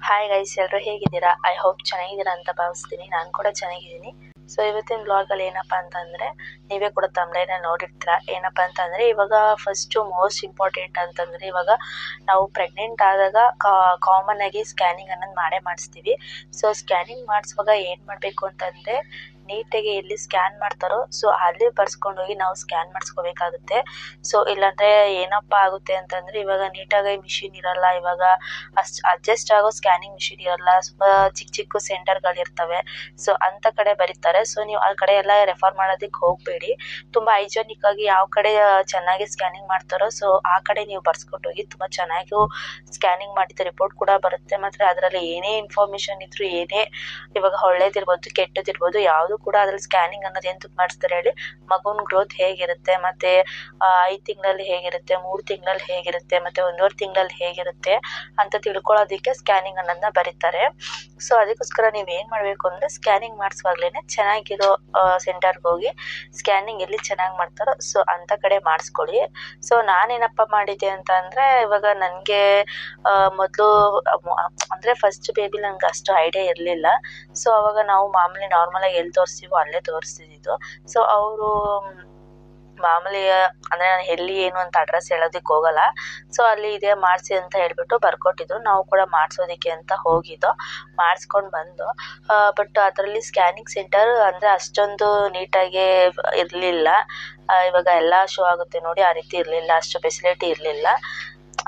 Hi guys, ಎಲ್ಲರೂ ಹೇಗಿದ್ದೀರಾ? I hope ಚೆನ್ನಾಗಿದ್ದೀರಾ ಅಂತ ಭಾವಿಸ್ತೀನಿ. ನಾನು ಕೂಡ ಚೆನ್ನಾಗಿದ್ದೀನಿ. ಸೊ ಇವತ್ತಿನ ಬ್ಲಾಗಲ್ಲಿ ಏನಪ್ಪಾ ಅಂತಂದರೆ, ನೀವೇ ಕೂಡ ತಮ್ಮನೇನ ನೋಡಿರ್ತೀರಾ. ಏನಪ್ಪಾ ಅಂತಂದರೆ, ಇವಾಗ ಫಸ್ಟು ಮೋಸ್ಟ್ ಇಂಪಾರ್ಟೆಂಟ್ ಅಂತಂದರೆ, ಇವಾಗ ನಾವು ಪ್ರೆಗ್ನೆಂಟ್ ಆದಾಗ ಕಾಮನ್ ಆಗಿ ಸ್ಕ್ಯಾನಿಂಗ್ ಅನ್ನೋದು ಮಾಡಿಸ್ತೀವಿ. ಸೊ ಸ್ಕ್ಯಾನಿಂಗ್ ಮಾಡಿಸುವಾಗ ಏನು ಮಾಡಬೇಕು ಅಂತಂದರೆ, ನೀಟಾಗಿ ಎಲ್ಲಿ ಸ್ಕ್ಯಾನ್ ಮಾಡ್ತಾರೋ ಸೊ ಅಲ್ಲಿ ಬರ್ಸ್ಕೊಂಡೋಗಿ ನಾವು ಸ್ಕ್ಯಾನ್ ಮಾಡಿಸ್ಕೋಬೇಕಾಗುತ್ತೆ. ಸೊ ಇಲ್ಲಾಂದರೆ ಏನಪ್ಪ ಆಗುತ್ತೆ ಅಂತಂದರೆ, ಇವಾಗ ನೀಟಾಗಿ ಮಿಷಿನ್ ಇರಲ್ಲ, ಇವಾಗ ಅಡ್ಜಸ್ಟ್ ಆಗೋ ಸ್ಕ್ಯಾನಿಂಗ್ ಮಿಷಿನ್ ಇರಲ್ಲ, ಸ್ವಲ್ಪ ಚಿಕ್ಕ ಚಿಕ್ಕ ಸೆಂಟರ್ಗಳಿರ್ತವೆ. ಸೊ ಅಂಥ ಕಡೆ ಬರೀತಾರೆ. ಸೊ ನೀವು ಆ ಕಡೆ ಎಲ್ಲ ರೆಫರ್ ಮಾಡೋದಕ್ಕೆ ಹೋಗಬೇಡಿ. ತುಂಬ ಹೈಜೆನಿಕ್ ಆಗಿ ಯಾವ ಕಡೆ ಚೆನ್ನಾಗಿ ಸ್ಕ್ಯಾನಿಂಗ್ ಮಾಡ್ತಾರೋ ಸೊ ಆ ಕಡೆ ನೀವು ಬರ್ಸ್ಕೊಂಡು ಹೋಗಿ. ತುಂಬ ಚೆನ್ನಾಗಿ ಸ್ಕ್ಯಾನಿಂಗ್ ಮಾಡಿದ ರಿಪೋರ್ಟ್ ಕೂಡ ಬರುತ್ತೆ. ಮತ್ತು ಅದರಲ್ಲಿ ಏನೇ ಇನ್ಫಾರ್ಮೇಷನ್ ಇದ್ದರೂ, ಏನೇ ಇವಾಗ ಒಳ್ಳೇದಿರ್ಬೋದು ಕೆಟ್ಟದಿರ್ಬೋದು, ಯಾವುದು ಕೂಡ ಅದ್ರಲ್ಲಿ ಸ್ಕ್ಯಾನಿಂಗ್ ಅನ್ನೋದು ಎಂತಕ್ಕೆ ಮಾಡಿಸ್ತಾರೆ ಹೇಳಿ, ಮಗುನ ಗ್ರೋತ್ ಹೇಗಿರುತ್ತೆ, ಮತ್ತು 5 ತಿಂಗಳಲ್ಲಿ ಹೇಗಿರುತ್ತೆ, 3 ತಿಂಗಳಲ್ಲಿ ಹೇಗಿರುತ್ತೆ, ಮತ್ತು 1.5 ತಿಂಗಳಲ್ಲಿ ಹೇಗಿರುತ್ತೆ ಅಂತ ತಿಳ್ಕೊಳ್ಳೋದಕ್ಕೆ ಸ್ಕ್ಯಾನಿಂಗ್ ಅನ್ನೋದನ್ನ ಬರೀತಾರೆ. ಸೊ ಅದಕ್ಕೋಸ್ಕರ ನೀವೇನು ಮಾಡಬೇಕು ಅಂದರೆ, ಸ್ಕ್ಯಾನಿಂಗ್ ಮಾಡಿಸುವಾಗ್ಲೇ ಚೆನ್ನಾಗಿರೋ ಸೆಂಟರ್ಗೆ ಹೋಗಿ ಸ್ಕ್ಯಾನಿಂಗ್ ಎಲ್ಲಿ ಚೆನ್ನಾಗಿ ಮಾಡ್ತಾರೋ ಸೊ ಅಂಥ ಕಡೆ ಮಾಡಿಸ್ಕೊಳ್ಳಿ. ಸೊ ನಾನೇನಪ್ಪ ಮಾಡಿದ್ದೆ ಅಂತ ಅಂದರೆ, ಇವಾಗ ನನಗೆ ಮೊದಲು ಅಂದರೆ ಫಸ್ಟ್ ಬೇಬಿ ನಂಗೆ ಅಷ್ಟು ಐಡಿಯಾ ಇರಲಿಲ್ಲ. ಸೊ ಅವಾಗ ನಾವು ಮಾಮೂಲಿ ನಾರ್ಮಲಾಗಿ ಎಲ್ಲಿ ತೋರಿಸ್ತೀವೋ ಅಲ್ಲೇ ತೋರಿಸ್ತಿದ್ದು. ಸೊ ಅವರು ಮಾಮೂಲಿ ಅಂದರೆ ನಾನು ಎಲ್ಲಿ ಏನು ಅಂತ ಅಡ್ರೆಸ್ ಹೇಳೋದಕ್ಕೆ ಹೋಗಲ್ಲ. ಸೊ ಅಲ್ಲಿ ಇದೆ ಮಾಡಿಸಿ ಅಂತ ಹೇಳಿಬಿಟ್ಟು ಬರ್ಕೊಟ್ಟಿದ್ರು. ನಾವು ಕೂಡ ಮಾಡಿಸೋದಕ್ಕೆ ಅಂತ ಹೋಗಿದ್ದು, ಮಾಡಿಸ್ಕೊಂಡು ಬಂದು. ಬಟ್ ಅದರಲ್ಲಿ ಸ್ಕ್ಯಾನಿಂಗ್ ಸೆಂಟರ್ ಅಂದರೆ ಅಷ್ಟೊಂದು ನೀಟಾಗಿ ಇರಲಿಲ್ಲ. ಇವಾಗ ಎಲ್ಲ ಶೋ ಆಗುತ್ತೆ ನೋಡಿ, ಆ ರೀತಿ ಇರಲಿಲ್ಲ, ಅಷ್ಟು ಫೆಸಿಲಿಟಿ ಇರಲಿಲ್ಲ.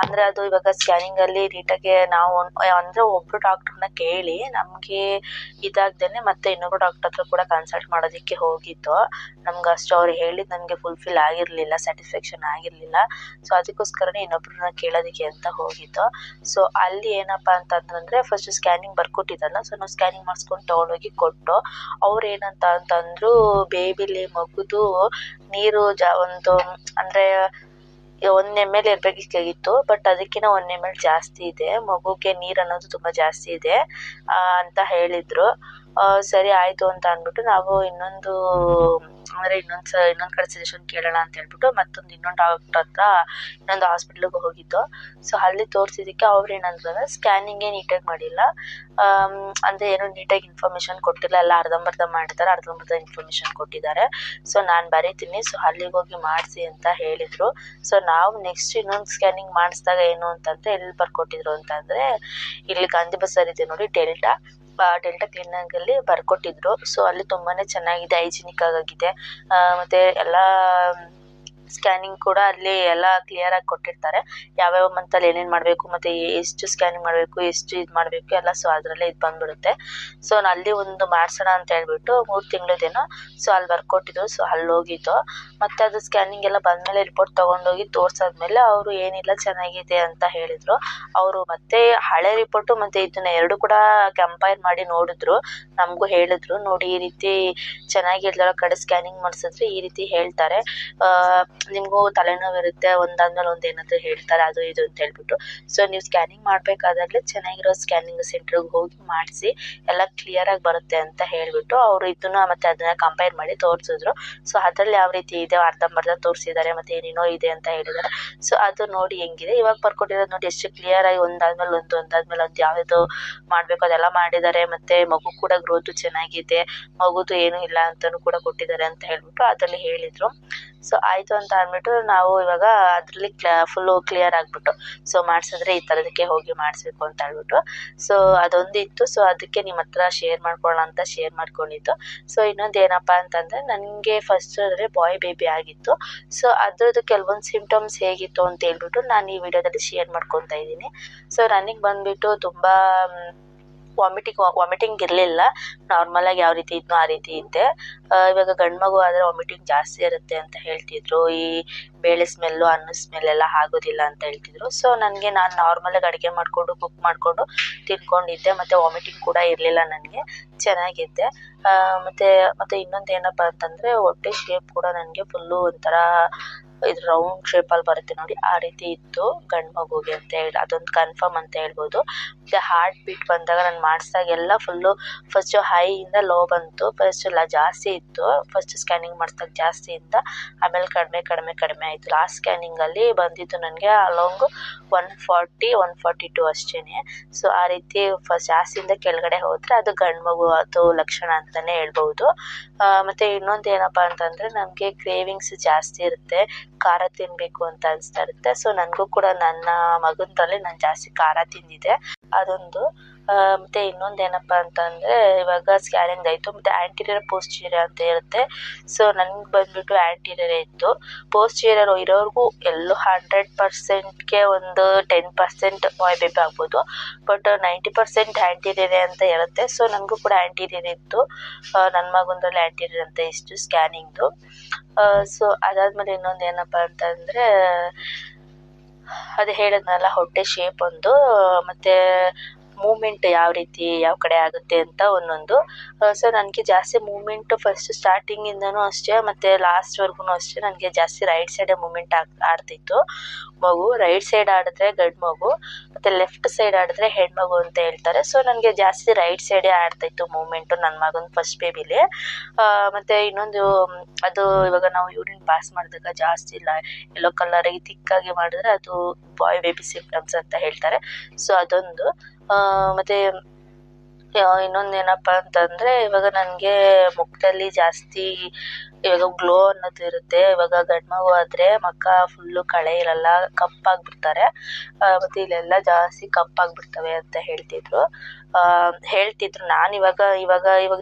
ಅಂದರೆ ಅದು ಇವಾಗ ಸ್ಕ್ಯಾನಿಂಗಲ್ಲಿ ನೀಟಾಗಿ ನಾವು ಅಂದರೆ ಒಬ್ಬರು ಡಾಕ್ಟ್ರನ್ನ ಕೇಳಿ ನಮಗೆ ಇದಾಗ್ದೇ ಮತ್ತೆ ಇನ್ನೊಬ್ಬರು ಡಾಕ್ಟರ್ ಹತ್ರ ಕೂಡ ಕನ್ಸಲ್ಟ್ ಮಾಡೋದಕ್ಕೆ ಹೋಗಿದ್ದು. ನಮ್ಗೆ ಅಷ್ಟು ಅವ್ರು ಹೇಳಿದ್ದು ನನಗೆ ಫುಲ್ಫಿಲ್ ಆಗಿರಲಿಲ್ಲ, ಸ್ಯಾಟಿಸ್ಫ್ಯಾಕ್ಷನ್ ಆಗಿರಲಿಲ್ಲ. ಸೊ ಅದಕ್ಕೋಸ್ಕರನೇ ಇನ್ನೊಬ್ಬರನ್ನ ಕೇಳೋದಕ್ಕೆ ಅಂತ ಹೋಗಿದ್ದು. ಸೊ ಅಲ್ಲಿ ಏನಪ್ಪ ಅಂತಂದರೆ, ಫಸ್ಟ್ ಸ್ಕ್ಯಾನಿಂಗ್ ಬರ್ಕೊಟ್ಟಿದ್ದಲ್ಲ, ಸೊ ನಾವು ಸ್ಕ್ಯಾನಿಂಗ್ ಮಾಡಿಸ್ಕೊಂಡು ತೊಗೊಂಡೋಗಿ ಕೊಟ್ಟು, ಅವ್ರು ಏನಂತ ಅಂತಂದರು, ಬೇಬಿಲಿ ಮಗುದು ನೀರು ಒಂದು ಅಂದರೆ 1 ml ಇರಬೇಕಾಗಿತ್ತು, ಬಟ್ ಅದಕ್ಕಿಂತ 1 ml ಜಾಸ್ತಿ ಇದೆ, ಮಗುಗೆ ನೀರು ಅನ್ನೋದು ತುಂಬ ಜಾಸ್ತಿ ಇದೆ ಅಂತ ಹೇಳಿದರು. ಸರಿ ಆಯಿತು ಅಂತ ಅಂದ್ಬಿಟ್ಟು ನಾವು ಇನ್ನೊಂದು ಕಡೆ ಸಜೆಷನ್ ಕೇಳೋಣ ಅಂತ ಹೇಳ್ಬಿಟ್ಟು ಇನ್ನೊಂದು ಡಾಕ್ಟರ್ ಹತ್ರ ಇನ್ನೊಂದು ಹಾಸ್ಪಿಟ್ಲಿಗೆ ಹೋಗಿದ್ದು. ಸೊ ಅಲ್ಲಿ ತೋರಿಸಿದ್ದಕ್ಕೆ ಅವ್ರು ಏನಂದ್ರೆ, ಸ್ಕ್ಯಾನಿಂಗೇ ನೀಟಾಗಿ ಮಾಡಿಲ್ಲ, ಅಂದರೆ ಏನೋ ನೀಟಾಗಿ ಇನ್ಫಾರ್ಮೇಷನ್ ಕೊಟ್ಟಿಲ್ಲ, ಎಲ್ಲ ಅರ್ಧಂಬರ್ಧ ಮಾಡಿದ್ದಾರೆ, ಅರ್ಧಂಬರ್ಧ ಇನ್ಫಾರ್ಮೇಷನ್ ಕೊಟ್ಟಿದ್ದಾರೆ. ಸೊ ನಾನು ಬರೀತೀನಿ, ಸೊ ಅಲ್ಲಿಗೆ ಹೋಗಿ ಮಾಡಿಸಿ ಅಂತ ಹೇಳಿದರು. ಸೊ ನಾವು ನೆಕ್ಸ್ಟ್ ಇನ್ನೊಂದು ಸ್ಕ್ಯಾನಿಂಗ್ ಮಾಡಿಸಿದಾಗ ಏನು ಅಂತಂದರೆ, ಎಲ್ಲಿ ಬರ್ಕೊಟ್ಟಿದ್ರು ಅಂತಂದರೆ, ಇಲ್ಲಿ ಗಾಂಧಿ ಬಜಾರ್ ಇದೆ ನೋಡಿ, ಡೆಲ್ಟಾ ಕ್ಲಿನಿಕಲ್ಲಿ ಬರ್ಕೊಟ್ಟಿದ್ರು. ಸೊ ಅಲ್ಲಿ ತುಂಬಾ ಚೆನ್ನಾಗಿದೆ, ಹೈಜಿನಿಕ್ ಆಗಿದೆ, ಮತ್ತು ಎಲ್ಲ ಸ್ಕ್ಯಾನಿಂಗ್ ಕೂಡ ಅಲ್ಲಿ ಎಲ್ಲ ಕ್ಲಿಯರಾಗಿ ಕೊಟ್ಟಿರ್ತಾರೆ. ಯಾವ್ಯಾವ ಮಂತಲ್ಲಿ ಏನೇನು ಮಾಡಬೇಕು, ಮತ್ತು ಎಷ್ಟು ಸ್ಕ್ಯಾನಿಂಗ್ ಮಾಡಬೇಕು, ಎಷ್ಟು ಇದು ಮಾಡಬೇಕು ಎಲ್ಲ. ಸೊ ಅದರಲ್ಲೇ ಇದು ಬಂದುಬಿಡುತ್ತೆ. ಸೊ ಅಲ್ಲಿ ಒಂದು ಮಾಡಿಸೋಣ ಅಂತ ಹೇಳ್ಬಿಟ್ಟು 3 ತಿಂಗಳದೇನೋ ಸೊ ಅಲ್ಲಿ ಬರ್ಕೊಟ್ಟಿದ್ರು. ಸೊ ಅಲ್ಲಿ ಹೋಗಿದ್ದು, ಮತ್ತು ಅದು ಸ್ಕ್ಯಾನಿಂಗ್ ಎಲ್ಲ ಬಂದಮೇಲೆ ರಿಪೋರ್ಟ್ ತೊಗೊಂಡೋಗಿ ತೋರಿಸಾದ್ಮೇಲೆ ಅವರು ಏನಿಲ್ಲ ಚೆನ್ನಾಗಿದೆ ಅಂತ ಹೇಳಿದರು. ಅವರು ಮತ್ತೆ ಹಳೆ ರಿಪೋರ್ಟು ಮತ್ತು ಇದನ್ನ ಎರಡು ಕೂಡ ಕಂಪೇರ್ ಮಾಡಿ ನೋಡಿದ್ರು, ನಮಗೂ ಹೇಳಿದ್ರು, ನೋಡಿ ಈ ರೀತಿ ಚೆನ್ನಾಗಿರ್ಲಿರೋ ಕಡೆ ಸ್ಕ್ಯಾನಿಂಗ್ ಮಾಡಿಸಿದ್ರೆ ಈ ರೀತಿ ಹೇಳ್ತಾರೆ, ನಿಮಗೂ ತಲೆನೋವು ಇರುತ್ತೆ, ಒಂದಾದ್ಮೇಲೆ ಒಂದು ಏನಾದರೂ ಹೇಳ್ತಾರೆ, ಅದು ಇದು ಅಂತ ಹೇಳ್ಬಿಟ್ಟು. ಸೊ ನೀವು ಸ್ಕ್ಯಾನಿಂಗ್ ಮಾಡಬೇಕಾದಾಗಲೇ ಚೆನ್ನಾಗಿರೋ ಸ್ಕ್ಯಾನಿಂಗ್ ಸೆಂಟ್ರಿಗೆ ಹೋಗಿ ಮಾಡಿಸಿ, ಎಲ್ಲ ಕ್ಲಿಯರಾಗಿ ಬರುತ್ತೆ ಅಂತ ಹೇಳಿಬಿಟ್ಟು ಅವರು ಇದನ್ನು ಮತ್ತು ಅದನ್ನು ಕಂಪೇರ್ ಮಾಡಿ ತೋರಿಸಿದ್ರು. ಸೊ ಅದರಲ್ಲಿ ಯಾವ ರೀತಿ ಇದೆ, ಅರ್ಧಂಬರ್ಧ ತೋರಿಸಿದ್ದಾರೆ, ಮತ್ತು ಏನೇನೋ ಇದೆ ಅಂತ ಹೇಳಿದ್ದಾರೆ. ಸೊ ಅದು ನೋಡಿ ಹೆಂಗಿದೆ, ಇವಾಗ ಬರ್ಕೊಟ್ಟಿರೋದು ನೋಡಿ ಎಷ್ಟು ಕ್ಲಿಯರಾಗಿ ಒಂದಾದ್ಮೇಲೆ ಒಂದು ಯಾವುದು ಮಾಡಬೇಕು ಅದೆಲ್ಲ ಮಾಡಿದ್ದಾರೆ. ಮತ್ತು ಮಗು ಕೂಡ ಗ್ರೋತು ಚೆನ್ನಾಗಿದೆ, ಮಗುದು ಏನೂ ಇಲ್ಲ ಅಂತಲೂ ಕೂಡ ಕೊಟ್ಟಿದ್ದಾರೆ ಅಂತ ಹೇಳ್ಬಿಟ್ಟು ಅದರಲ್ಲಿ ಹೇಳಿದರು. ಸೊ ಆಯಿತು ಅಂತ ಅಂದ್ಬಿಟ್ಟು ನಾವು ಇವಾಗ ಅದರಲ್ಲಿ ಫುಲ್ಲು ಕ್ಲಿಯರ್ ಆಗಿಬಿಟ್ಟು, ಸೊ ಮಾಡಿಸಿದ್ರೆ ಈ ಥರದಕ್ಕೆ ಹೋಗಿ ಮಾಡಿಸ್ಬೇಕು ಅಂತ ಹೇಳ್ಬಿಟ್ಟು. ಸೊ ಅದೊಂದು ಇತ್ತು. ಸೊ ಅದಕ್ಕೆ ನಿಮ್ಮ ಹತ್ರ ಶೇರ್ ಮಾಡ್ಕೊಳ್ಳೋಣ ಅಂತ ಶೇರ್ ಮಾಡ್ಕೊಂಡಿದ್ದು. ಸೊ ಇನ್ನೊಂದು ಏನಪ್ಪ ಅಂತಂದರೆ, ನನಗೆ ಫಸ್ಟ್ ಅಂದರೆ ಬಾಯ್ ಬೇಬಿ ಆಗಿತ್ತು. ಸೊ ಅದ್ರದ್ದು ಕೆಲವೊಂದು ಸಿಮ್ಟಮ್ಸ್ ಹೇಗಿತ್ತು ಅಂತ ಹೇಳ್ಬಿಟ್ಟು ನಾನು ಈ ವಿಡಿಯೋದಲ್ಲಿ ಶೇರ್ ಮಾಡ್ಕೊತಾ ಇದ್ದೀನಿ. ಸೊ ನನಗೆ ಬಂದುಬಿಟ್ಟು ತುಂಬ ವಾಮಿಟಿಂಗ್ ಇರಲಿಲ್ಲ, ನಾರ್ಮಲಾಗಿ ಯಾವ ರೀತಿ ಇದ್ನೋ ಆ ರೀತಿ ಇದ್ದೆ. ಇವಾಗ ಗಂಡು ಮಗು ಆದರೆ ವಾಮಿಟಿಂಗ್ ಜಾಸ್ತಿ ಇರುತ್ತೆ ಅಂತ ಹೇಳ್ತಿದ್ರು, ಈ ಬೇಳೆ ಸ್ಮೆಲ್ಲು, ಅನ್ನದ ಸ್ಮೆಲ್ ಎಲ್ಲ ಆಗೋದಿಲ್ಲ ಅಂತ ಹೇಳ್ತಿದ್ರು. ಸೊ ನಾನು ನಾರ್ಮಲಾಗಿ ಅಡುಗೆ ಮಾಡಿಕೊಂಡು ಕುಕ್ ಮಾಡಿಕೊಂಡು ತಿನ್ಕೊಂಡಿದ್ದೆ, ಮತ್ತು ವಾಮಿಟಿಂಗ್ ಕೂಡ ಇರಲಿಲ್ಲ, ನನಗೆ ಚೆನ್ನಾಗಿದ್ದೆ. ಮತ್ತು ಇನ್ನೊಂದು ಏನಪ್ಪ ಅಂತಂದರೆ, ಹೊಟ್ಟೆ ಶೇಪ್ ಕೂಡ ನನಗೆ ಫುಲ್ಲು ಒಂಥರ ಇದು ರೌಂಡ್ ಶೇಪಲ್ಲಿ ಬರುತ್ತೆ ನೋಡಿ, ಆ ರೀತಿ ಇತ್ತು ಗಂಡು ಮಗುಗೆ ಅಂತ ಹೇಳಿ ಅದೊಂದು ಕನ್ಫರ್ಮ್ ಅಂತ ಹೇಳ್ಬೋದು. ಮತ್ತು ಹಾರ್ಟ್ ಬೀಟ್ ಬಂದಾಗ ನಾನು ಮಾಡಿಸಿದಾಗ ಎಲ್ಲ ಫುಲ್ಲು ಫಸ್ಟು ಹೈಯಿಂದ ಲೋ ಬಂತು. ಫಸ್ಟ್ ಎಲ್ಲ ಜಾಸ್ತಿ ಇತ್ತು, ಫಸ್ಟ್ ಸ್ಕ್ಯಾನಿಂಗ್ ಮಾಡಿಸಿದಾಗ ಜಾಸ್ತಿಯಿಂದ ಆಮೇಲೆ ಕಡಿಮೆ ಕಡಿಮೆ ಕಡಿಮೆ ಆಯಿತು. ಲಾಸ್ಟ್ ಸ್ಕ್ಯಾನಿಂಗಲ್ಲಿ ಬಂದಿತ್ತು ನನಗೆ ಅಲಾಂಗು 140 142 ಅಷ್ಟೇ. ಸೊ ಆ ರೀತಿ ಫಸ್ಟ್ ಜಾಸ್ತಿಯಿಂದ ಕೆಳಗಡೆ ಹೋದರೆ ಅದು ಗಂಡು ಮಗು ಅದು ಲಕ್ಷಣ ಅಂತಲೇ ಹೇಳ್ಬೋದು. ಮತ್ತು ಇನ್ನೊಂದು ಏನಪ್ಪ ಅಂತಂದರೆ ನನಗೆ ಕ್ರೇವಿಂಗ್ಸ್ ಜಾಸ್ತಿ ಇರುತ್ತೆ, ಖಾರ ತಿನ್ನಬೇಕು ಅಂತ ಅನಿಸ್ತಾ ಇರುತ್ತೆ. ಸೊ ನನಗೂ ಕೂಡ ನನ್ನ ಮಗನರಲ್ಲಿ ನಾನು ಜಾಸ್ತಿ ಖಾರ ತಿಂದಿದ್ದೆ ಅದೊಂದು. ಮತ್ತು ಇನ್ನೊಂದು ಏನಪ್ಪ ಅಂತಂದರೆ ಇವಾಗ ಸ್ಕ್ಯಾನಿಂಗ್ ಆಯಿತು, ಮತ್ತು ಆ್ಯಂಟೀರಿಯರ್ ಪೋಸ್ಟೀರಿಯರ್ ಅಂತ ಇರುತ್ತೆ. ಸೊ ನನಗೆ ಬಂದುಬಿಟ್ಟು ಆ್ಯಂಟೀರಿಯರೇ ಇತ್ತು. ಪೋಸ್ಟೀರಿಯರ್ ಇರೋರ್ಗೂ ಎಲ್ಲೂ 100%ಗೆ ಒಂದು 10% ಬಾಯ್ ಬೇಬಿ ಆಗ್ಬೋದು, ಬಟ್ 90% ಆ್ಯಂಟೀರಿಯರೇ ಅಂತ ಇರುತ್ತೆ. ಸೊ ನನಗೂ ಕೂಡ ಆ್ಯಂಟೀರಿಯರ್ ಇತ್ತು, ನನ್ನ ಮಗಂದ್ರಲ್ಲಿ ಆ್ಯಂಟೀರಿಯರ್ ಅಂತ ಇಷ್ಟು ಸ್ಕ್ಯಾನಿಂಗ್ದು. ಸೊ ಅದಾದಮೇಲೆ ಇನ್ನೊಂದು ಏನಪ್ಪ ಅಂತಂದರೆ ಅದು ಹೇಳಿದ್ನಲ್ಲ ಹೊಟ್ಟೆ ಶೇಪ್ ಒಂದು, ಮತ್ತು ಮೂಮೆಂಟ್ ಯಾವ ರೀತಿ ಯಾವ ಕಡೆ ಆಗುತ್ತೆ ಅಂತ ಒಂದೊಂದು. ಸೊ ನನಗೆ ಜಾಸ್ತಿ ಮೂಮೆಂಟು ಫಸ್ಟ್ ಸ್ಟಾರ್ಟಿಂಗಿಂದನೂ ಅಷ್ಟೇ ಮತ್ತು ಲಾಸ್ಟ್ವರೆಗೂ ಅಷ್ಟೇ ನನಗೆ ಜಾಸ್ತಿ ರೈಟ್ ಸೈಡೇ ಮೂಮೆಂಟ್ ಆಡ್ತಿತ್ತು ಮಗು. ರೈಟ್ ಸೈಡ್ ಆಡಿದ್ರೆ ಗಂಡು ಮಗು ಮತ್ತು ಲೆಫ್ಟ್ ಸೈಡ್ ಆಡಿದ್ರೆ ಹೆಣ್ಮಗು ಅಂತ ಹೇಳ್ತಾರೆ. ಸೊ ನನಗೆ ಜಾಸ್ತಿ ರೈಟ್ ಸೈಡೇ ಆಡ್ತಾಯಿತ್ತು ಮೂಮೆಂಟು ನನ್ನ ಮಗನ ಫಸ್ಟ್ ಬೇಬಿಲಿ. ಮತ್ತು ಇನ್ನೊಂದು ಅದು ಇವಾಗ ನಾವು ಯೂರಿನ್ ಪಾಸ್ ಮಾಡಿದಾಗ ಜಾಸ್ತಿ ಇಲ್ಲ ಎಲ್ಲೋ ಕಲರಿಗೆ ತಿಕ್ಕಾಗಿ ಮಾಡಿದ್ರೆ ಅದು ಬಾಯ್ ಬೇಬಿ ಸಿಂಪ್ಟಮ್ಸ್ ಅಂತ ಹೇಳ್ತಾರೆ. ಸೊ ಅದೊಂದು. ಮತ್ತು ಇನ್ನೊಂದು ಏನಪ್ಪ ಅಂತಂದರೆ ಇವಾಗ ನನಗೆ ಮುಖದಲ್ಲಿ ಜಾಸ್ತಿ ಇವಾಗ ಗ್ಲೋ ಅನ್ನೋದು ಇರುತ್ತೆ. ಇವಾಗ ಗಂಡು ಮಗು ಆದರೆ ಮುಖ ಫುಲ್ಲು ಕಳೆ ಇರಲ್ಲ, ಕಪ್ಪಾಗಿಬಿಡ್ತಾರೆ. ಮತ್ತು ಇಲ್ಲೆಲ್ಲ ಜಾಸ್ತಿ ಕಪ್ಪಾಗಿಬಿಡ್ತವೆ ಅಂತ ಹೇಳ್ತಿದ್ರು. ನಾನು ಇವಾಗ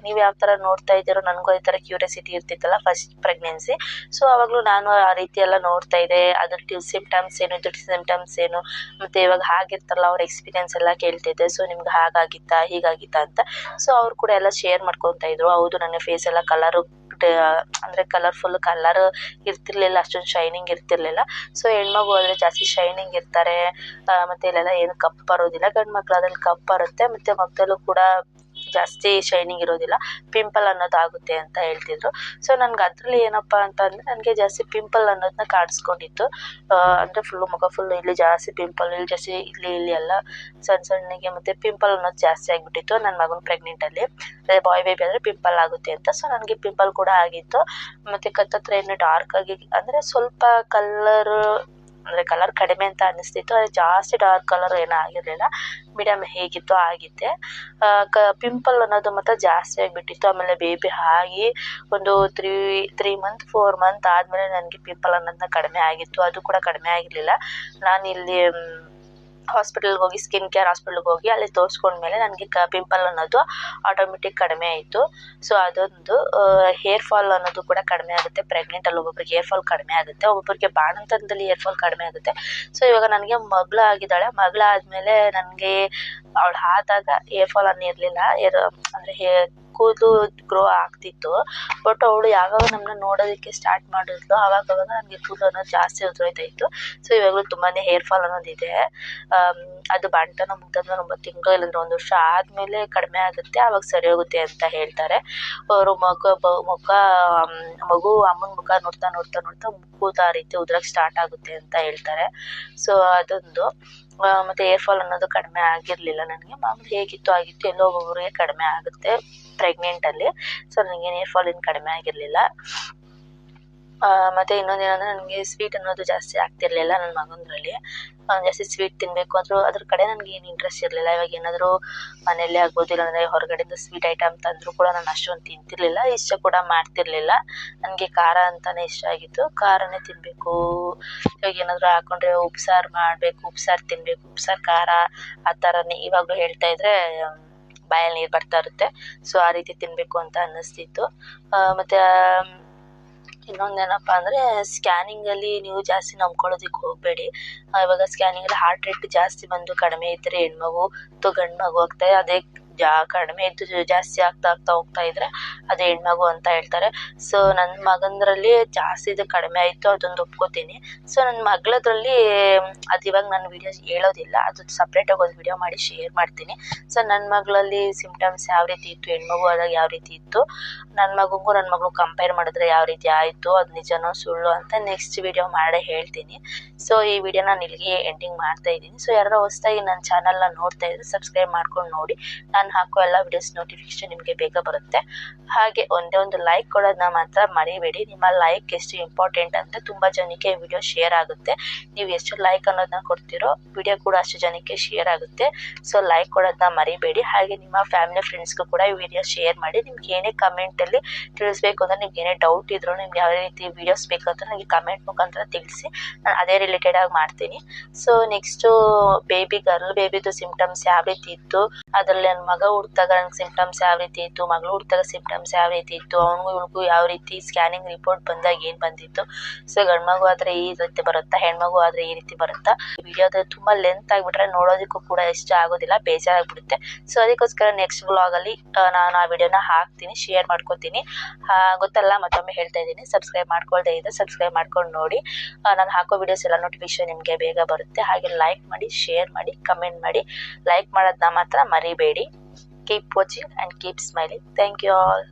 ನೀವು ಯಾವ ಥರ ನೋಡ್ತಾ ಇದ್ದೀರೋ ನನಗೂ ಅದೇ ಥರ ಕ್ಯೂರಿಯಾಸಿಟಿ ಇರ್ತಿತ್ತಲ್ಲ ಫಸ್ಟ್ ಪ್ರೆಗ್ನೆನ್ಸಿ. ಸೊ ಆವಾಗಲೂ ನಾನು ಆ ರೀತಿ ಎಲ್ಲ ನೋಡ್ತಾ ಇದ್ದೆ, ಅದ್ರ ಸಿಂಪ್ಟಮ್ಸ್ ಏನು, ಇದ್ರ ಸಿಂಪ್ಟಮ್ಸ್ ಏನು, ಮತ್ತು ಇವಾಗ ಹಾಗಿರ್ತಾರಲ್ಲ ಅವ್ರ ಎಕ್ಸ್ಪೀರಿಯನ್ಸ್ ಎಲ್ಲ ಕೇಳ್ತಿದ್ದೆ. ಸೊ ನಿಮ್ಗೆ ಹಾಗಾಗಿತ್ತಾ ಹೀಗಾಗಿತ್ತಾ ಅಂತ. ಸೊ ಅವ್ರು ಕೂಡ ಎಲ್ಲ ಶೇರ್ ಮಾಡ್ಕೊತಾ ಇದ್ರು. ಹೌದು, ನನ್ನ ಫೇಸ್ ಎಲ್ಲ ಕಲರು ಅಂದರೆ ಕಲರ್ಫುಲ್ ಕಲರ್ ಇರ್ತಿರ್ಲಿಲ್ಲ, ಅಷ್ಟೊಂದು ಶೈನಿಂಗ್ ಇರ್ತಿರ್ಲಿಲ್ಲ. ಸೊ ಹೆಣ್ಮಗು ಆದರೆ ಜಾಸ್ತಿ ಶೈನಿಂಗ್ ಇರ್ತಾರೆ, ಮತ್ತು ಇಲ್ಲೆಲ್ಲ ಏನು ಕಪ್ಪು ಬರೋದಿಲ್ಲ. ಗಂಡು ಮಕ್ಳು ಅದ್ರಲ್ಲಿ ಕಪ್ಪು ಬರುತ್ತೆ, ಮತ್ತು ಮಕ್ಕಳಲ್ಲೂ ಕೂಡ ಜಾಸ್ತಿ ಶೈನಿಂಗ್ ಇರೋದಿಲ್ಲ, ಪಿಂಪಲ್ ಅನ್ನೋದು ಆಗುತ್ತೆ ಅಂತ ಹೇಳ್ತಿದ್ರು. ಸೊ ನನಗೆ ಅದರಲ್ಲಿ ಏನಪ್ಪ ಅಂತಂದರೆ ನನಗೆ ಜಾಸ್ತಿ ಪಿಂಪಲ್ ಅನ್ನೋದನ್ನ ಕಾಡಿಸ್ಕೊಂಡಿತ್ತು. ಅಂದರೆ ಫುಲ್ಲು ಮುಖ ಫುಲ್ಲು ಇಲ್ಲಿ ಜಾಸ್ತಿ ಪಿಂಪಲ್, ಇಲ್ಲಿ ಜಾಸ್ತಿ ಇಲ್ಲಿ ಎಲ್ಲ ಸಣ್ಣಗೆ ಮತ್ತು ಪಿಂಪಲ್ ಅನ್ನೋದು ಜಾಸ್ತಿ ಆಗಿಬಿಟ್ಟಿತ್ತು ನನ್ನ ಮಗನ ಪ್ರೆಗ್ನೆಂಟಲ್ಲಿ. ಅದೇ ಬಾಯ್ ಬೇಬಿ ಆದರೆ ಪಿಂಪಲ್ ಆಗುತ್ತೆ ಅಂತ. ಸೊ ನನಗೆ ಪಿಂಪಲ್ ಕೂಡ ಆಗಿತ್ತು. ಮತ್ತು ಕತ್ತತ್ರ ಏನು ಡಾರ್ಕ್ ಆಗಿ ಅಂದರೆ ಸ್ವಲ್ಪ ಕಲರ್ ಕಡಿಮೆ ಅಂತ ಅನ್ನಿಸ್ತಿತ್ತು, ಆದರೆ ಜಾಸ್ತಿ ಡಾರ್ಕ್ ಕಲರ್ ಏನೂ ಆಗಿರಲಿಲ್ಲ, ಮೀಡಿಯಮ್ ಹೇಗಿತ್ತು ಆಗಿದ್ದೆ. ಪಿಂಪಲ್ ಅನ್ನೋದು ಮಾತ್ರ ಜಾಸ್ತಿ ಆಗಿಬಿಟ್ಟಿತ್ತು. ಆಮೇಲೆ ಬೇಬಿ ಆಗಿ ಒಂದು 3 ಮಂತ್ 4 ಮಂತ್ ಆದಮೇಲೆ ನನಗೆ ಪಿಂಪಲ್ ಅನ್ನೋದನ್ನ ಕಡಿಮೆ ಆಗಿತ್ತು. ಅದು ಕೂಡ ಕಡಿಮೆ ಆಗಿರಲಿಲ್ಲ. ನಾನು ಇಲ್ಲಿ ಹಾಸ್ಪಿಟಲ್ಗೆ ಹೋಗಿ ಸ್ಕಿನ್ ಕೇರ್ ಹಾಸ್ಪಿಟಲ್ಗೆ ಹೋಗಿ ಅಲ್ಲಿ ತೋರಿಸ್ಕೊಂಡ್ಮೇಲೆ ನನಗೆ ಪಿಂಪಲ್ ಅನ್ನೋದು ಆಟೋಮೆಟಿಕ್ ಕಡಿಮೆ ಆಯಿತು. ಸೊ ಅದೊಂದು. ಹೇರ್ ಫಾಲ್ ಅನ್ನೋದು ಕೂಡ ಕಡಿಮೆ ಆಗುತ್ತೆ ಪ್ರೆಗ್ನೆಂಟಲ್ಲಿ. ಒಬ್ಬೊಬ್ಬರಿಗೆ ಹೇರ್ ಫಾಲ್ ಕಡಿಮೆ ಆಗುತ್ತೆ, ಒಬ್ಬೊಬ್ಬರಿಗೆ ಬಾಣಂತನದಲ್ಲಿ ಹೇರ್ ಫಾಲ್ ಕಡಿಮೆ ಆಗುತ್ತೆ. ಸೊ ಇವಾಗ ನನಗೆ ಮಗಳು ಆಗಿದ್ದಾಳೆ. ಮಗಳಾದಮೇಲೆ ನನಗೆ ಅವಳು ಆದಾಗ ಹೇರ್ ಫಾಲ್ ಅನ್ನಿರಲಿಲ್ಲ, ಅಂದರೆ ಕೂದಲು ಗ್ರೋ ಆಗ್ತಿತ್ತು. ಬಟ್ ಅವಳು ಯಾವಾಗ ನಮ್ಮನ್ನ ನೋಡೋದಕ್ಕೆ ಸ್ಟಾರ್ಟ್ ಮಾಡಿದ್ಲು ಆವಾಗ ನನಗೆ ಕೂದಲು ಅನ್ನೋದು ಜಾಸ್ತಿ ಉದುರೋಯ್ತಾ ಇತ್ತು. ಸೊ ಇವಾಗಲೂ ತುಂಬಾ ಹೇರ್ ಫಾಲ್ ಅನ್ನೋದಿದೆ. ಅದು ಬಾಣಂತನ ಮುಗ್ದಾದ್ಮೇಲೆ 9 ತಿಂಗಳು ಇಲ್ಲಾಂದ್ರೆ 1 ವರ್ಷ ಆದಮೇಲೆ ಕಡಿಮೆ ಆಗುತ್ತೆ, ಆವಾಗ ಸರಿ ಹೋಗುತ್ತೆ ಅಂತ ಹೇಳ್ತಾರೆ. ಅವರು ಮಗು ಅಮ್ಮನ ಮುಖ ನೋಡ್ತಾ ನೋಡ್ತಾ ನೋಡ್ತಾ ಕೂದಲು ಆ ರೀತಿ ಉದ್ರಕ್ಕೆ ಸ್ಟಾರ್ಟ್ ಆಗುತ್ತೆ ಅಂತ ಹೇಳ್ತಾರೆ. ಸೊ ಅದೊಂದು. ಮತ್ತು ಹೇರ್ ಫಾಲ್ ಅನ್ನೋದು ಕಡಿಮೆ ಆಗಿರಲಿಲ್ಲ ನನಗೆ. ಮಾಮೂಲಿ ಹೇಗಿತ್ತು ಆಗಿತ್ತು, ಎಲ್ಲೋ ಒಬ್ಬೊಬ್ಬರಿಗೆ ಕಡಿಮೆ ಆಗುತ್ತೆ ಪ್ರೆಗ್ನೆಂಟಲ್ಲಿ. ಸೊ ನನಗೇನು ಹೇರ್ ಫಾಲ್ ಏನು ಕಡಿಮೆ ಆಗಿರಲಿಲ್ಲ. ಮತ್ತು ಇನ್ನೊಂದೇನಂದರೆ ನನಗೆ ಸ್ವೀಟ್ ಅನ್ನೋದು ಜಾಸ್ತಿ ಆಗ್ತಿರಲಿಲ್ಲ ನನ್ನ ಮಗಂದ್ರಲ್ಲಿ. ಜಾಸ್ತಿ ಸ್ವೀಟ್ ತಿನ್ನಬೇಕು ಅದ್ರ ಕಡೆ ನನಗೆ ಏನು ಇಂಟ್ರೆಸ್ಟ್ ಇರಲಿಲ್ಲ. ಇವಾಗ ಏನಾದರೂ ಮನೆಯಲ್ಲೇ ಆಗ್ಬೋದು, ಇಲ್ಲಾಂದರೆ ಹೊರಗಡೆಯಿಂದ ಸ್ವೀಟ್ ಐಟಮ್ ತಂದರೂ ಕೂಡ ನಾನು ಅಷ್ಟೊಂದು ತಿಂತಿರಲಿಲ್ಲ, ಇಷ್ಟ ಕೂಡ ಮಾಡ್ತಿರಲಿಲ್ಲ. ನನಗೆ ಖಾರ ಅಂತಲೇ ಇಷ್ಟ ಆಗಿತ್ತು, ಖಾರನೇ ತಿನ್ನಬೇಕು. ಇವಾಗ ಏನಾದರೂ ಹಾಕ್ಕೊಂಡ್ರೆ ಉಪ್ಸಾರು ಮಾಡಬೇಕು, ಉಪ್ಸಾರು ತಿನ್ನಬೇಕು, ಉಪ್ಸಾರು ಖಾರ ಆ ಥರನೇ ಇವಾಗಲೂ ಹೇಳ್ತಾ ಇದ್ದರೆ ಬಾಯಲ್ಲಿ ನೀರು ಬರ್ತಾ ಇರುತ್ತೆ. ಸೊ ಆ ರೀತಿ ತಿನ್ನಬೇಕು ಅಂತ ಅನ್ನಿಸ್ತಿತ್ತು. ಮತ್ತು ಇನ್ನೊಂದೇನಪ್ಪ ಅಂದರೆ ಸ್ಕ್ಯಾನಿಂಗಲ್ಲಿ ನೀವು ಜಾಸ್ತಿ ನಂಬ್ಕೊಳ್ಳೋದಕ್ಕೆ ಹೋಗಬೇಡಿ. ಇವಾಗ ಸ್ಕ್ಯಾನಿಂಗಲ್ಲಿ ಹಾರ್ಟ್ ರೇಟ್ ಜಾಸ್ತಿ ಬಂದು ಕಡಿಮೆ ಇದ್ದರೆ ಹೆಣ್ಮಗು ಅಥವಾ ಗಂಡು ಮಗು ಆಗ್ತಾಯಿದೆ. ಅದೇ ಕಡಿಮೆ ಇದ್ದು ಜಾಸ್ತಿ ಆಗ್ತಾ ಆಗ್ತಾ ಹೋಗ್ತಾ ಇದ್ರೆ ಅದು ಹೆಣ್ಮಗು ಅಂತ ಹೇಳ್ತಾರೆ. ಸೊ ನನ್ನ ಮಗಂದ್ರಲ್ಲಿ ಜಾಸ್ತಿ ಇದು ಕಡಿಮೆ ಆಯಿತು, ಅದೊಂದು ಒಪ್ಕೋತೀನಿ. ಸೊ ನನ್ನ ಮಗಳದ್ರಲ್ಲಿ ಅದು ಇವಾಗ ನಾನು ವಿಡಿಯೋಸ್ ಹೇಳೋದಿಲ್ಲ, ಅದು ಸಪ್ರೇಟಾಗಿ ಒಂದು ವಿಡಿಯೋ ಮಾಡಿ ಶೇರ್ ಮಾಡ್ತೀನಿ. ಸೊ ನನ್ನ ಮಗಳಲ್ಲಿ ಸಿಮ್ಟಮ್ಸ್ ಯಾವ ರೀತಿ ಇತ್ತು, ಹೆಣ್ಮಗು ಆದಾಗ ಯಾವ ರೀತಿ ಇತ್ತು, ನನ್ನ ಮಗುಗೂ ನನ್ನ ಮಗಳು ಕಂಪೇರ್ ಮಾಡಿದ್ರೆ ಯಾವ ರೀತಿ ಆಯಿತು, ಅದು ನಿಜನೋ ಸುಳ್ಳು ಅಂತ ನೆಕ್ಸ್ಟ್ ವಿಡಿಯೋ ಮಾಡೇ ಹೇಳ್ತೀನಿ. ಸೊ ಈ ವಿಡಿಯೋನ ನಾನು ಇಲ್ಲಿಗೆ ಎಂಡಿಂಗ್ ಮಾಡ್ತಾ ಇದ್ದೀನಿ. ಸೊ ಯಾರು ಹೊಸದಾಗಿ ನನ್ನ ಚಾನಲ್ನ ನೋಡ್ತಾ ಇದ್ರೆ ಸಬ್ಸ್ಕ್ರೈಬ್ ಮಾಡ್ಕೊಂಡು ನೋಡಿ. ನಾನು ಹಾಕೋ ಎಲ್ಲ ವಿಡಿಯೋಸ್ ನೋಟಿಫಿಕೇಶನ್ ನಿಮಗೆ ಬೇಗ ಬರುತ್ತೆ. ಹಾಗೆ ಒಂದೇ ಒಂದು ಲೈಕ್ ಕೊಡೋದನ್ನ ಮಾತ್ರ ಮರಿಬೇಡಿ. ನಿಮ್ಮ ಲೈಕ್ ಎಷ್ಟು ಇಂಪಾರ್ಟೆಂಟ್ ಅಂದರೆ ತುಂಬ ಜನಕ್ಕೆ ವಿಡಿಯೋ ಶೇರ್ ಆಗುತ್ತೆ. ನೀವು ಎಷ್ಟು ಲೈಕ್ ಅನ್ನೋದನ್ನ ಕೊಡ್ತೀರೋ ವಿಡಿಯೋ ಕೂಡ ಅಷ್ಟು ಜನಕ್ಕೆ ಶೇರ್ ಆಗುತ್ತೆ. ಸೊ ಲೈಕ್ ಕೊಡೋದನ್ನ ಮರಿಬೇಡಿ. ಹಾಗೆ ನಿಮ್ಮ ಫ್ಯಾಮಿಲಿ ಫ್ರೆಂಡ್ಸ್ಗೂ ಕೂಡ ಈ ವಿಡಿಯೋ ಶೇರ್ ಮಾಡಿ. ನಿಮ್ಗೆ ಏನೇ ಕಮೆಂಟಲ್ಲಿ ತಿಳಿಸ್ಬೇಕು ಅಂದರೆ ನಿಮ್ಗೆ ಏನೇ ಡೌಟ್ ಇದ್ರು, ನಿಮ್ಗೆ ಯಾವ ರೀತಿ ವಿಡಿಯೋಸ್ ಬೇಕಂತ ನನಗೆ ಕಮೆಂಟ್ ಮುಖಾಂತರ ತಿಳಿಸಿ, ನಾನು ಅದೇ ರಿಲೇಟೆಡ್ ಆಗಿ ಮಾಡ್ತೀನಿ. ಸೊ ನೆಕ್ಸ್ಟು ಗರ್ಲ್ ಬೇಬಿದು ಸಿಮ್ಟಮ್ಸ್ ಯಾವ ರೀತಿ ಇತ್ತು, ಅದರಲ್ಲಿ ನನ್ನ ಮಗ ಹುಡ್ತಾಗ ನನಗೆ ಸಿಮ್ಟಮ್ಸ್ ಯಾವ ರೀತಿ ಇತ್ತು, ಮಗಳು ಹುಡ್ತಾಗ ಸಿಮ್ಟಮ್ಸ್ ಯಾವ ರೀತಿ ಇತ್ತು, ಅವನಿಗೂ ಇವಳಿಗೂ ಯಾವ ರೀತಿ ಸ್ಕ್ಯಾನಿಂಗ್ ರಿಪೋರ್ಟ್ ಬಂದಾಗ ಏನು ಬಂದಿತ್ತು, ಸೊ ಗಂಡು ಮಗು ಆದರೆ ಈ ರೀತಿ ಬರುತ್ತಾ, ಹೆಣ್ಮಗು ಆದರೆ ಈ ರೀತಿ ಬರುತ್ತಾ. ವಿಡಿಯೋದ ತುಂಬ ಲೆಂತ್ ಆಗಿಬಿಟ್ರೆ ನೋಡೋದಕ್ಕೂ ಕೂಡ ಇಷ್ಟ ಆಗೋದಿಲ್ಲ, ಬೇಜಾರಾಗ್ಬಿಡುತ್ತೆ. ಸೊ ಅದಕ್ಕೋಸ್ಕರ ನೆಕ್ಸ್ಟ್ ವ್ಲಾಗಲ್ಲಿ ನಾನು ಆ ವಿಡಿಯೋನ ಹಾಕ್ತೀನಿ, ಶೇರ್ ಮಾಡ್ಕೊತೀನಿ. ಗೊತ್ತಲ್ಲ, ಮತ್ತೊಮ್ಮೆ ಹೇಳ್ತಾ ಇದ್ದೀನಿ, ಸಬ್ಸ್ಕ್ರೈಬ್ ಮಾಡ್ಕೊಳ್ತಾ ಇದ್ದೆ ಸಬ್ಸ್ಕ್ರೈಬ್ ಮಾಡ್ಕೊಂಡು ನೋಡಿ. ನಾನು ಹಾಕೋ ವಿಡಿಯೋಸ್ ಎಲ್ಲ ನೋಟಿಫಿಕೇಶನ್ ನಿಮಗೆ ಬೇಗ ಬರುತ್ತೆ. ಹಾಗೆ ಲೈಕ್ ಮಾಡಿ, ಶೇರ್ ಮಾಡಿ, ಕಮೆಂಟ್ ಮಾಡಿ. ಲೈಕ್ ಮಾಡೋದನ್ನ ಮಾತ್ರ ಮರಿಬೇಡಿ. Keep watching and keep smiling. Thank you all.